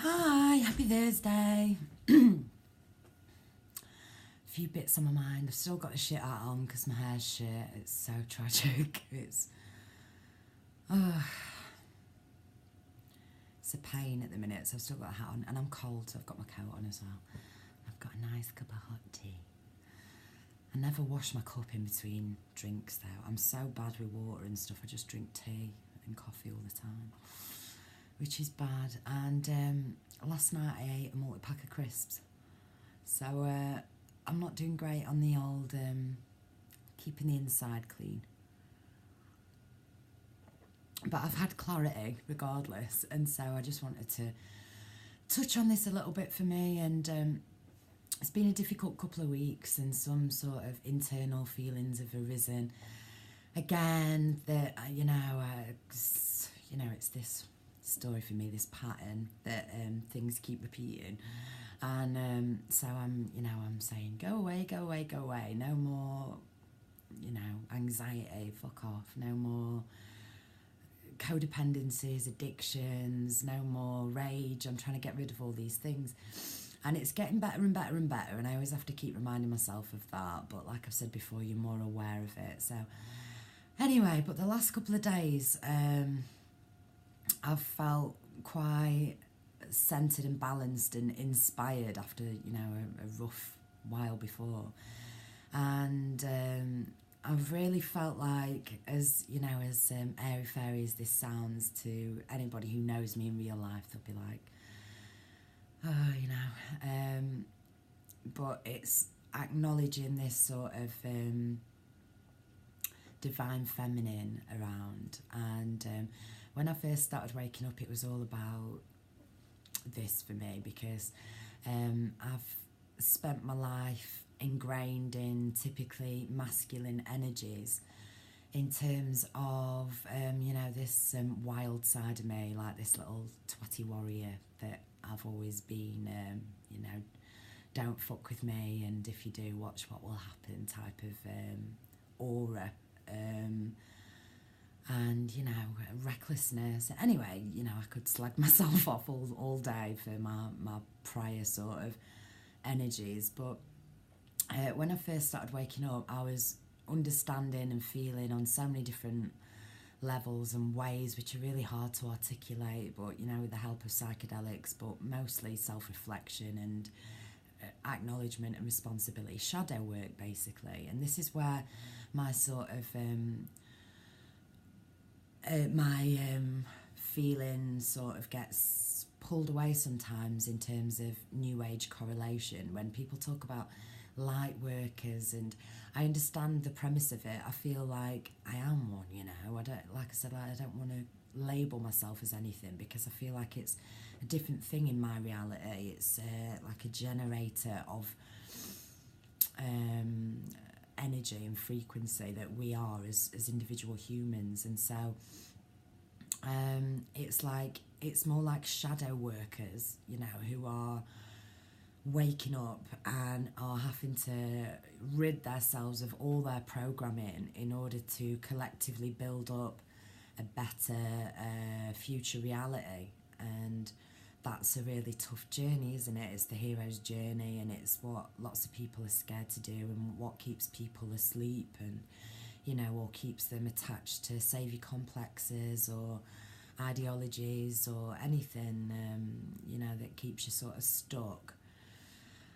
Hi, happy Thursday. Few bits on my mind. I've still got the shit out on because my hair's shit. It's so tragic. It's a pain at the minute, so I've still got a hat on. And I'm cold, so I've got my coat on as well. I've got a nice cup of hot tea. I never wash my cup in between drinks, though. I'm so bad with water and stuff. I just drink tea and coffee all the time, which is bad. And last night I ate a multi-pack of crisps. So I'm not doing great on the old keeping the inside clean. But I've had clarity regardless, and so I just wanted to touch on this a little bit for me. And it's been a difficult couple of weeks, and some sort of internal feelings have arisen again that it's this story for me, this pattern that things keep repeating. And so I'm saying, go away, no more, anxiety, fuck off, no more codependencies, addictions, no more rage. I'm trying to get rid of all these things. And it's getting better and better and better, and I always have to keep reminding myself of that. But like I've said before, you're more aware of it. So anyway, but the last couple of days, I've felt quite centered and balanced and inspired after, a rough while before. And I've really felt like, as airy-fairy as this sounds to anybody who knows me in real life, they'll be like, but it's acknowledging this sort of divine feminine around. And when I first started waking up, it was all about this for me, because I've spent my life ingrained in typically masculine energies in terms of this wild side of me, like this little twatty warrior that I've always been, don't fuck with me, and if you do, watch what will happen type of aura, and recklessness. Anyway, I could slag myself off all day for my prior sort of energies. But when I first started waking up, I was understanding and feeling on so many different levels and ways which are really hard to articulate, but with the help of psychedelics, but mostly self-reflection and acknowledgement and responsibility, shadow work basically. And this is where my sort of feeling sort of gets pulled away sometimes in terms of new age correlation when people talk about light workers, and I understand the premise of it. I feel like I am one, I don't, like I said, I don't want to label myself as anything, because I feel like it's a different thing in my reality. It's like a generator of energy and frequency that we are as individual humans. And so it's more like shadow workers, who are waking up and are having to rid themselves of all their programming in order to collectively build up a better future reality. And that's a really tough journey, isn't it? It's the hero's journey, and it's what lots of people are scared to do, and what keeps people asleep, and or keeps them attached to saviour complexes or ideologies or anything that keeps you sort of stuck.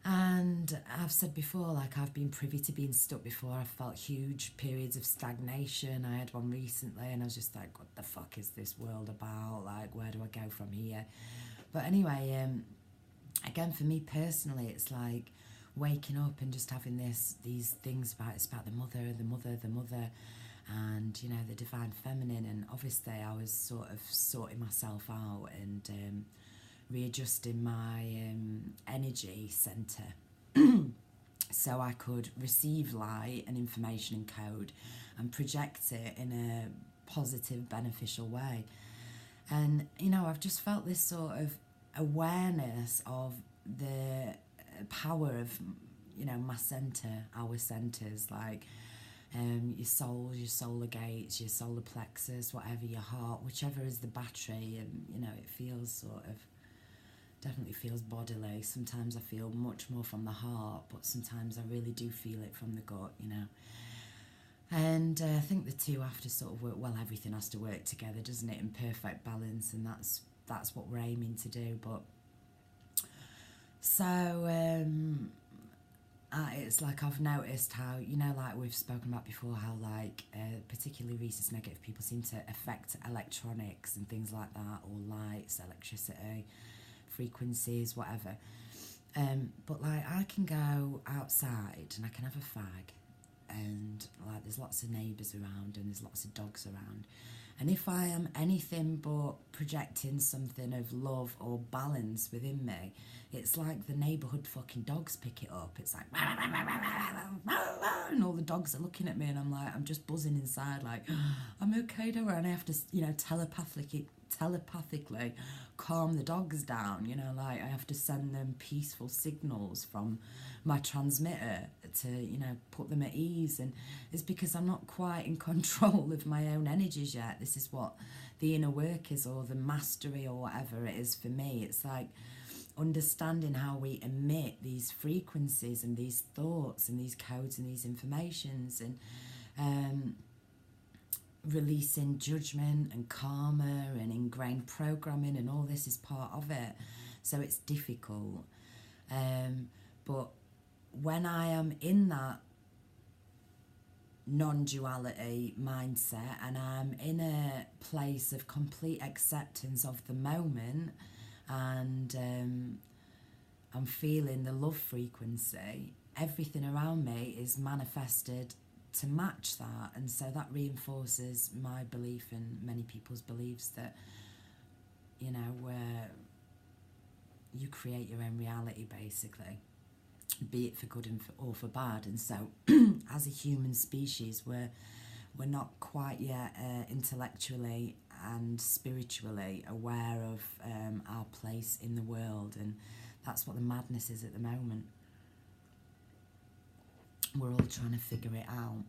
And I've said before, like, I've been privy to being stuck before. I've felt huge periods of stagnation. I had one recently, and I was just like, what the fuck is this world about? Like, where do I go from here? But anyway, again, for me personally, it's like waking up and just having these things it's about the mother, and, the divine feminine. And obviously I was sort of sorting myself out and readjusting my energy centre so I could receive light and information and code and project it in a positive, beneficial way. And, I've just felt this sort of awareness of the power of, my centre, our centres, like your soul, your solar gates, your solar plexus, whatever, your heart, whichever is the battery. And, it feels sort of definitely feels bodily. Sometimes I feel much more from the heart, but sometimes I really do feel it from the gut, you know. And I think the two have to sort of work, well, everything has to work together, doesn't it, in perfect balance, and that's what we're aiming to do. But so it's like I've noticed how, you know, like we've spoken about before, how like particularly rhesus negative people seem to affect electronics and things like that, or lights, electricity, frequencies, whatever. But like I can go outside and I can have a fag, and like there's lots of neighbours around and there's lots of dogs around, and if I am anything but projecting something of love or balance within me, it's like the neighbourhood fucking dogs pick it up. It's like, and all the dogs are looking at me, and I'm like, I'm just buzzing inside, like, I'm okay, don't worry. And I have to, you know, telepathically calm the dogs down, you know, like I have to send them peaceful signals from my transmitter to, you know, put them at ease. And it's because I'm not quite in control of my own energies yet. This is what the inner work is, or the mastery, or whatever it is for me. It's like understanding how we emit these frequencies and these thoughts and these codes and these informations, and releasing judgment and karma and ingrained programming, and all this is part of it. So it's difficult, but when I am in that non-duality mindset and I'm in a place of complete acceptance of the moment, and I'm feeling the love frequency, everything around me is manifested to match that. And so that reinforces my belief and many people's beliefs that, you know, where you create your own reality, basically, be it for good or for bad. And so as a human species, we're not quite yet intellectually and spiritually aware of our place in the world, and that's what the madness is at the moment. We're all trying to figure it out.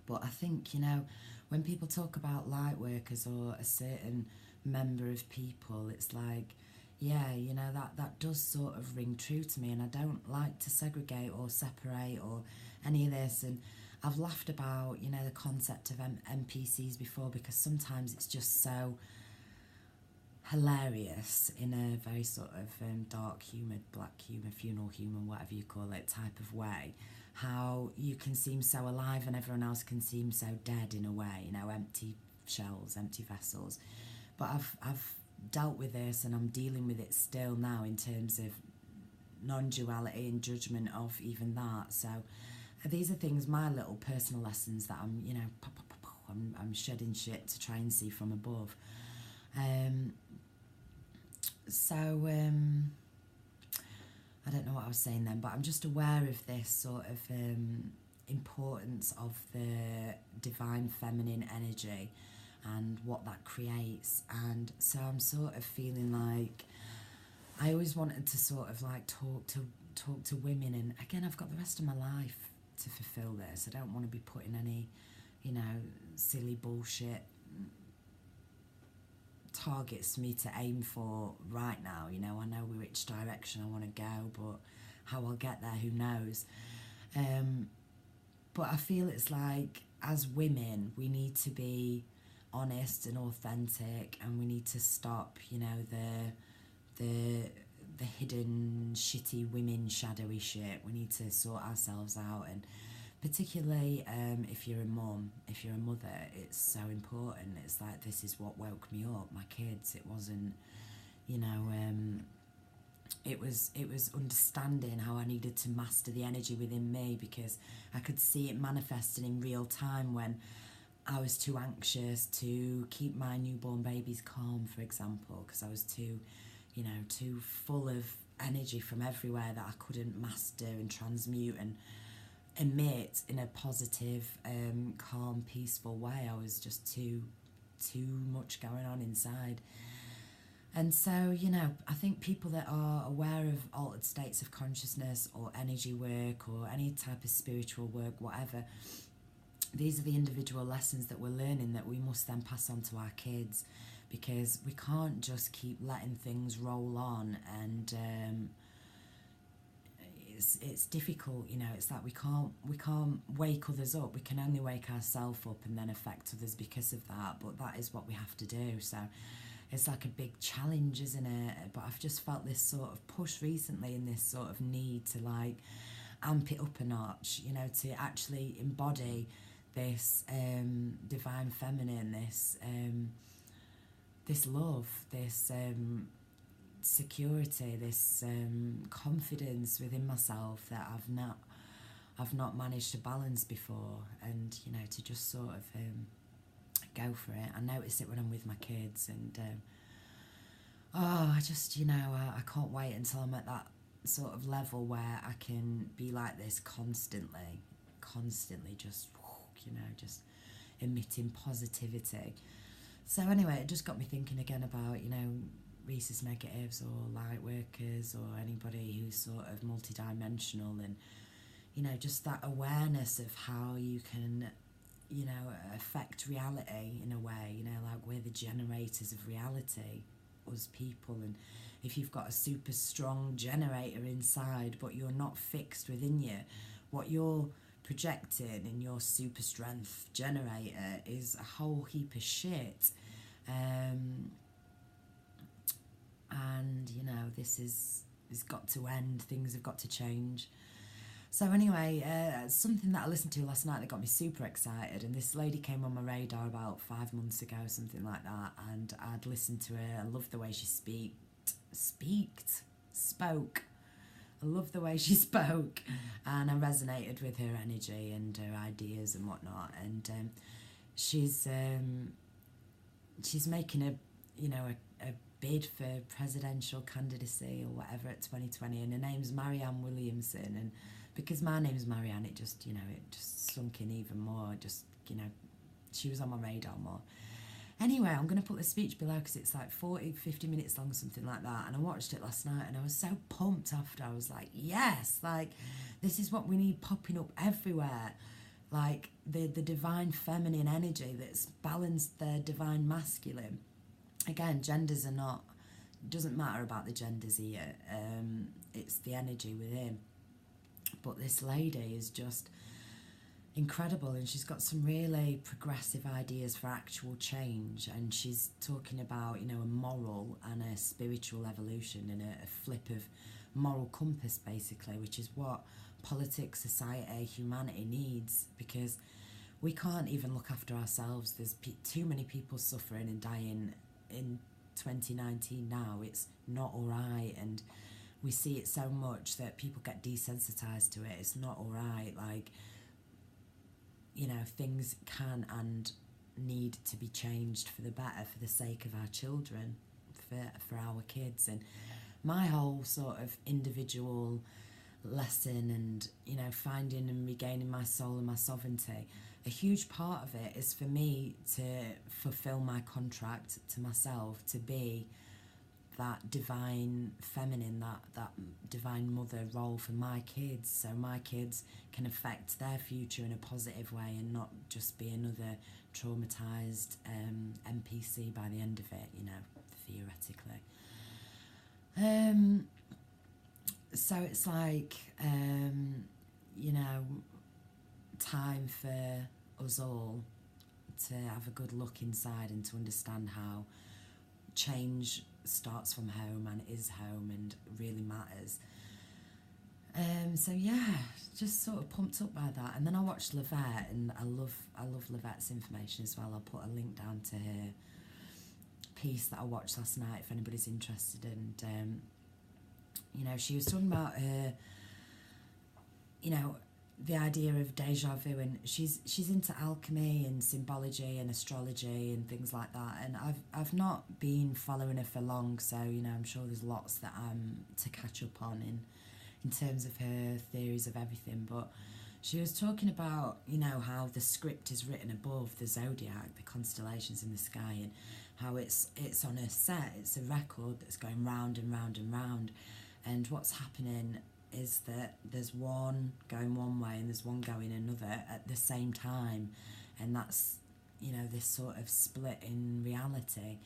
But I think, you know, when people talk about light workers or a certain member of people, it's like, yeah, you know, that does sort of ring true to me, and I don't like to segregate or separate or any of this. And I've laughed about, you know, the concept of NPCs before, because sometimes it's just so hilarious in a very sort of dark humour, black humour, funeral humour, whatever you call it, type of way, how you can seem so alive and everyone else can seem so dead in a way, you know, empty shells, empty vessels. But I've dealt with this, and I'm dealing with it still now in terms of non-duality and judgment of even that. So these are things, my little personal lessons that I'm, you know, I'm shedding shit to try and see from above. I don't know what I was saying then, but I'm just aware of this sort of importance of the divine feminine energy and what that creates. And so I'm sort of feeling like I always wanted to sort of like talk to women, and again, I've got the rest of my life to fulfill this. I don't want to be putting any, you know, silly bullshit targets for me to aim for right now. You know, I know which direction I want to go, but how I'll get there, who knows. But I feel it's like, as women, we need to be honest and authentic, and we need to stop, you know, the hidden shitty women shadowy shit. We need to sort ourselves out, and particularly if you're a mum, if you're a mother, it's so important. It's like, this is what woke me up, my kids. It wasn't, you know, it was understanding how I needed to master the energy within me, because I could see it manifesting in real time when I was too anxious to keep my newborn babies calm, for example, because I was too, you know, too full of energy from everywhere that I couldn't master and transmute and emit in a positive, calm, peaceful way. I was just too much going on inside. And so, you know, I think people that are aware of altered states of consciousness or energy work or any type of spiritual work, whatever, these are the individual lessons that we're learning that we must then pass on to our kids, because we can't just keep letting things roll on, and it's difficult, you know. It's like we can't wake others up. We can only wake ourselves up and then affect others because of that, but that is what we have to do. So it's like a big challenge, isn't it? But I've just felt this sort of push recently, and this sort of need to like amp it up a notch, you know, to actually embody this divine feminine, this love, this security, this confidence within myself that I've not managed to balance before, and you know, to just sort of go for it. I notice it when I'm with my kids, and I just, you know, I can't wait until I'm at that sort of level where I can be like this constantly, just, you know, just emitting positivity. So anyway, it just got me thinking again about, you know, rhesus negatives or light workers or anybody who's sort of multidimensional, and you know, just that awareness of how you can, you know, affect reality in a way, you know, like we're the generators of reality, us people. And if you've got a super strong generator inside but you're not fixed within you, what you're projecting in your super strength generator is a whole heap of shit. And you know, this has got to end. Things have got to change. So anyway, something that I listened to last night that got me super excited, and this lady came on my radar about 5 months ago, something like that, and I'd listened to her. I loved the way she spoke. I love the way she spoke, and I resonated with her energy and her ideas and whatnot. And she's making a bid for presidential candidacy or whatever at 2020, and her name's Marianne Williamson. And because my name's Marianne, it just, you know, it just sunk in even more. Just, you know, she was on my radar more. Anyway, I'm going to put the speech below because it's like 50 minutes long, something like that. And I watched it last night and I was so pumped after. I was like, yes, like this is what we need popping up everywhere. Like the divine feminine energy that's balanced the divine masculine. Again, genders are not, it doesn't matter about the genders here. It's the energy within. But this lady is just incredible, and she's got some really progressive ideas for actual change, and she's talking about, you know, a moral and a spiritual evolution, and a flip of moral compass basically, which is what politics, society, humanity needs, because we can't even look after ourselves. There's too many people suffering and dying in 2019 now. It's not all right, and we see it so much that people get desensitized to it. It's not all right. Like, you know, things can and need to be changed for the better, for the sake of our children, for our kids. And my whole sort of individual lesson and, you know, finding and regaining my soul and my sovereignty, a huge part of it is for me to fulfill my contract to myself, to be that divine feminine, that divine mother role for my kids, so my kids can affect their future in a positive way and not just be another traumatized NPC by the end of it, you know, theoretically. So it's like, you know, time for us all to have a good look inside and to understand how change starts from home and is home and really matters. So yeah, just sort of pumped up by that. And then I watched Livette, and I love Livette's information as well. I'll put a link down to her piece that I watched last night if anybody's interested. And you know, she was talking about her, you know, the idea of deja vu, and she's into alchemy and symbology and astrology and things like that. And I've not been following her for long, so you know, I'm sure there's lots that I'm to catch up on in terms of her theories of everything. But she was talking about, you know, how the script is written above the zodiac, the constellations in the sky, and how it's on a set. It's a record that's going round and round and round, and what's happening is that there's one going one way and there's one going another at the same time, and that's, you know, this sort of split in reality.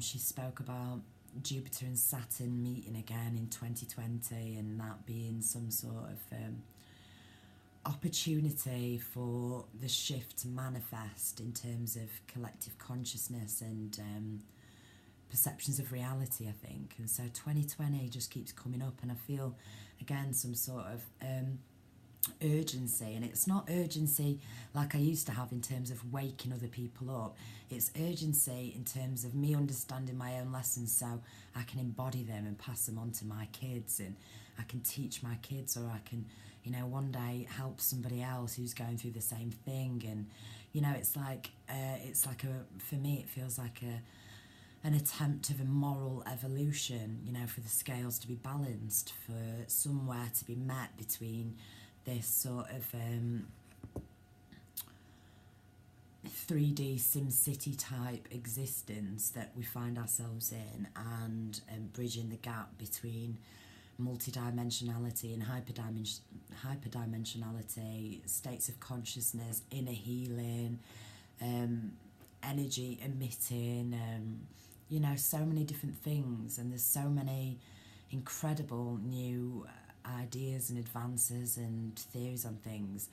She spoke about Jupiter and Saturn meeting again in 2020, and that being some sort of opportunity for the shift to manifest in terms of collective consciousness and perceptions of reality, I think. And so 2020 just keeps coming up, and I feel again some sort of urgency, and it's not urgency like I used to have in terms of waking other people up. It's urgency in terms of me understanding my own lessons so I can embody them and pass them on to my kids, and I can teach my kids, or I can, you know, one day help somebody else who's going through the same thing. And you know, it's like for me it feels like an attempt of a moral evolution, you know, for the scales to be balanced, for somewhere to be met between this sort of 3D SimCity type existence that we find ourselves in, and bridging the gap between multidimensionality and hyperdimensionality, states of consciousness, inner healing, energy emitting, you know, so many different things. And there's so many incredible new ideas and advances and theories on things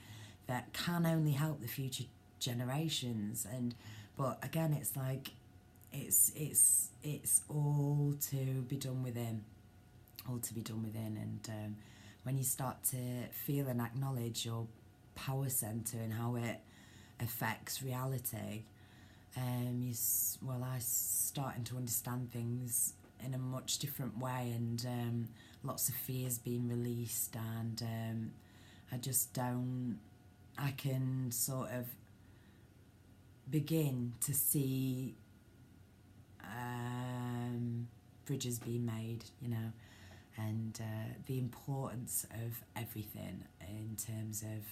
that can only help the future generations. And but again, it's like it's all to be done within, and when you start to feel and acknowledge your power center and how it affects reality, I starting to understand things in a much different way, and lots of fears being released, and I can sort of begin to see bridges being made, you know, and the importance of everything in terms of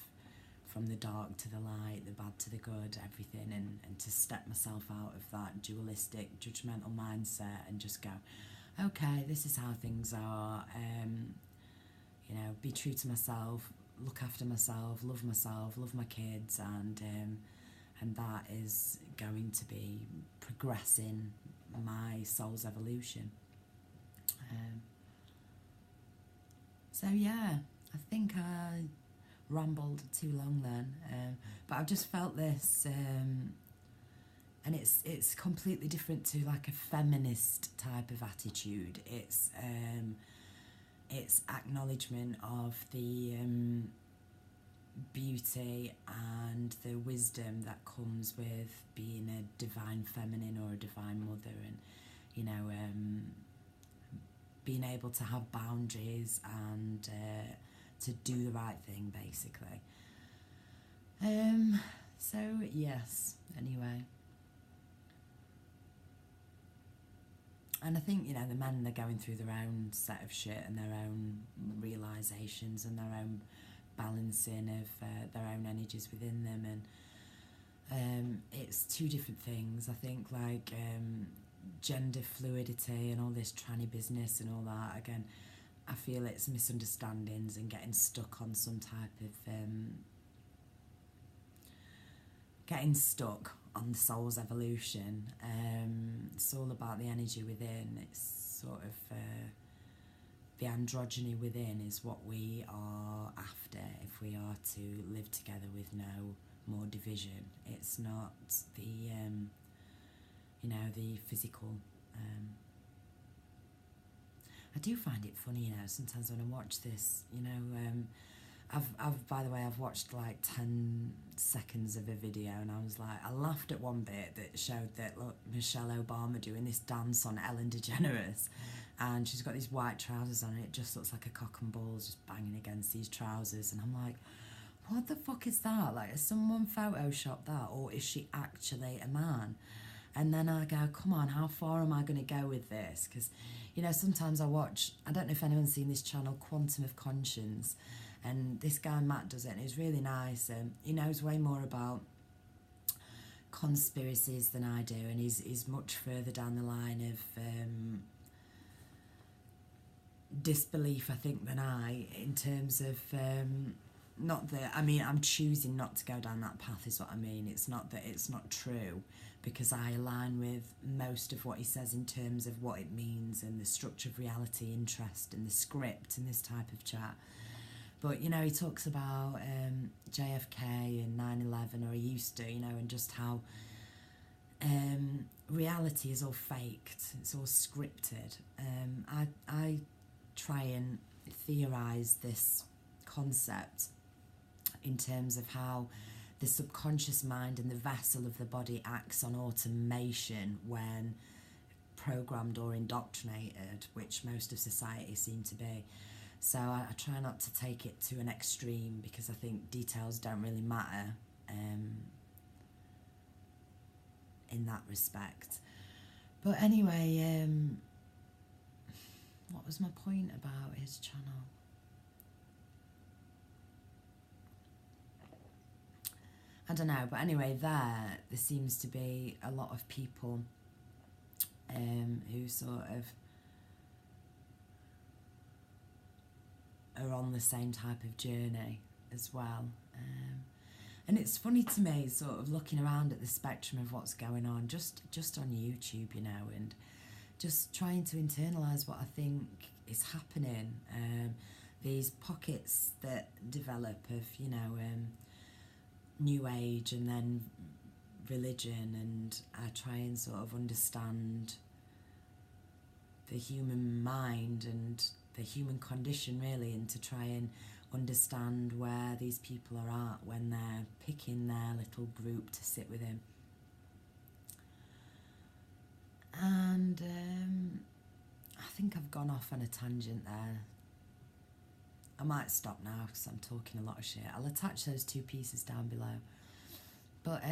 from the dark to the light, the bad to the good, everything, and to step myself out of that dualistic, judgmental mindset and just go, okay, this is how things are, you know, be true to myself, look after myself, love my kids, and that is going to be progressing my soul's evolution. So yeah, I think I rambled too long then, but I've just felt this, and it's completely different to like a feminist type of attitude. It's acknowledgement of the beauty and the wisdom that comes with being a divine feminine or a divine mother, and you know, being able to have boundaries and to do the right thing, basically. So yes, anyway. And I think, you know, the men, they're going through their own set of shit and their own realizations and their own balancing of their own energies within them, and it's two different things. I think, like gender fluidity and all this tranny business and all that, again, I feel it's misunderstandings and getting stuck on some type of getting stuck on the soul's evolution. It's all about the energy within. It's sort of the androgyny within is what we are after if we are to live together with no more division. It's not the you know, the physical. I do find it funny, you know, sometimes when I watch this, you know, I've by the way, I've watched like 10 seconds of a video, and I was like, I laughed at one bit that showed that, look, Michelle Obama doing this dance on Ellen DeGeneres, and she's got these white trousers on, and it just looks like a cock and balls just banging against these trousers, and I'm like, what the fuck is that? Like, has someone photoshopped that, or is she actually a man? And then I go, come on, how far am I going to go with this? Because, you know, sometimes I watch, I don't know if anyone's seen this channel, Quantum of Conscience, and this guy Matt does it, and he's really nice. He knows way more about conspiracies than I do, and he's much further down the line of disbelief, I think, than I, in terms of not that, I mean, I'm choosing not to go down that path is what I mean. It's not that it's not true, because I align with most of what he says in terms of what it means and the structure of reality, interest and the script in this type of chat. But, you know, he talks about JFK and 9/11, or he used to, you know, and just how reality is all faked, it's all scripted. I try and theorise this concept in terms of how the subconscious mind and the vessel of the body acts on automation when programmed or indoctrinated, which most of society seem to be. So I try not to take it to an extreme, because I think details don't really matter in that respect. But anyway, what was my point about his channel? I don't know, but anyway, there seems to be a lot of people who sort of are on the same type of journey as well. And it's funny to me, sort of looking around at the spectrum of what's going on, just on YouTube, you know, and just trying to internalise what I think is happening. These pockets that develop of, you know, New Age and then religion, and I try and sort of understand the human mind and the human condition, really, and to try and understand where these people are at when they're picking their little group to sit with him. And I think I've gone off on a tangent there. I might stop now because I'm talking a lot of shit. I'll attach those 2 pieces down below. But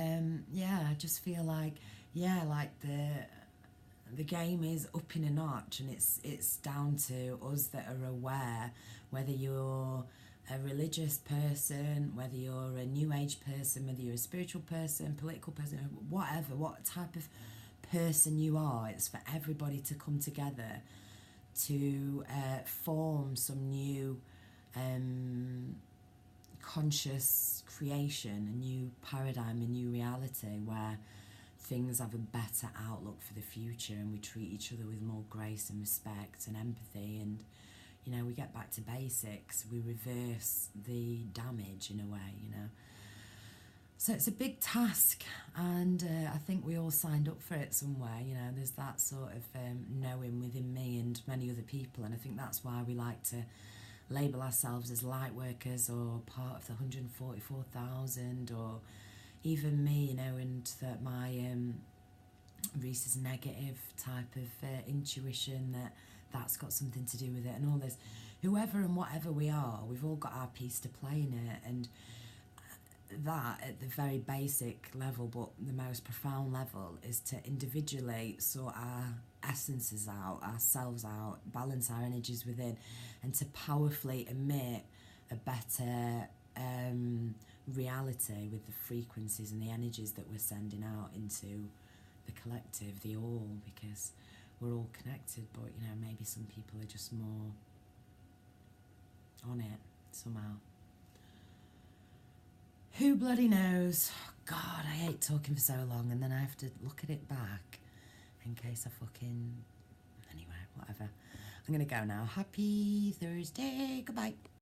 yeah, I just feel like, yeah, like the game is up in a notch, and it's down to us that are aware, whether you're a religious person, whether you're a New Age person, whether you're a spiritual person, political person, whatever, what type of person you are. It's for everybody to come together to form some new conscious creation, a new paradigm, a new reality where things have a better outlook for the future, and we treat each other with more grace and respect and empathy, and, you know, we get back to basics, we reverse the damage in a way, you know. So it's a big task, and I think we all signed up for it somewhere, you know. There's that sort of knowing within me and many other people, and I think that's why we like to label ourselves as light workers or part of the 144,000, or even me, you know, and that my Reese's negative type of intuition, that's got something to do with it, and all this. Whoever and whatever we are, we've all got our piece to play in it, and that at the very basic level, but the most profound level, is to individually sort our essences out, ourselves out, balance our energies within, and to powerfully emit a better reality with the frequencies and the energies that we're sending out into the collective, the all, because we're all connected, but, you know, maybe some people are just more on it somehow. Who bloody knows? God, I hate talking for so long, and then I have to look at it back in case I fucking... Anyway, whatever. I'm going to go now. Happy Thursday. Goodbye.